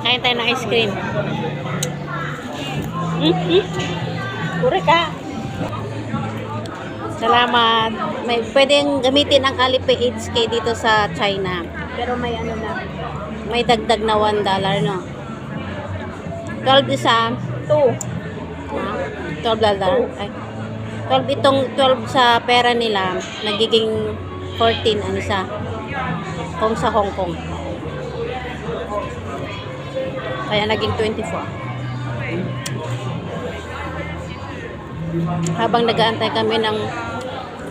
Kain tayo ng ice cream. Pure ka. Salamat. May pwedeng gamitin ang Alipay HK dito sa China. Pero may ano na. May dagdag na $1, no? 12 isa. 2. $12. Ay. 12 itong 12 sa pera nila. Nagiging 14 ano sa kung sa Hong Kong. Kaya naging 24. Habang nag-aantay kami ng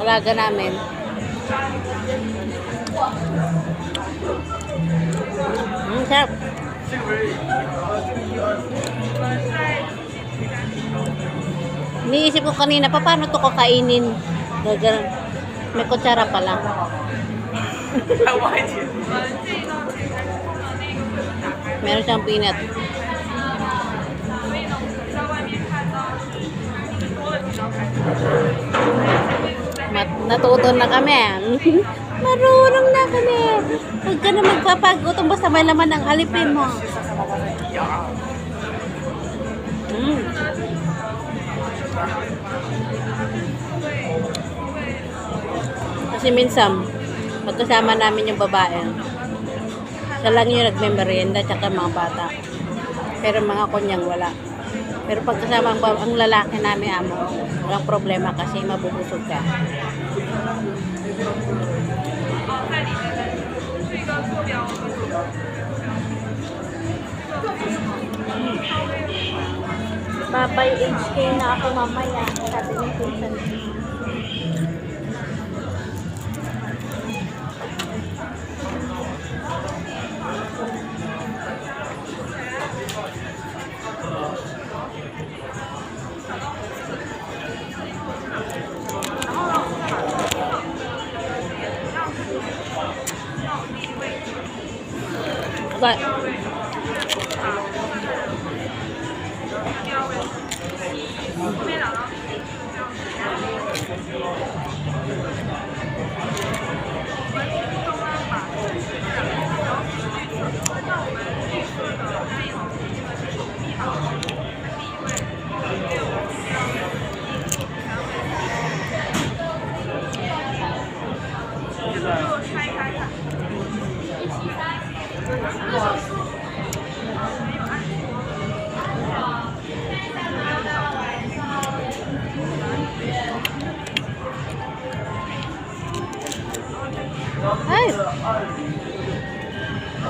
alaga namin. Sarap. Iniisip ko kanina, paano to kakainin? Gagaran. May kutsara pala. Meron siyang peanut. Natuto na kami. Marunong na kami. Huwag ka na magpapagutom basta may laman ng Alipay mo. Kasi minsan, pagkasama namin yung babae, siya lang yung nagme-merienda tsaka mga bata. Pero mga kunyang wala. Pero pagkasama ang lalaki namin amo, walang problema kasi mabubusog ka. Babay HK na ako mamaya. Sabi ng pinsan. But ay,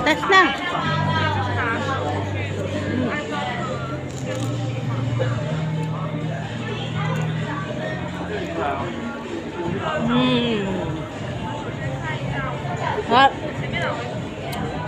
tas na. Hot.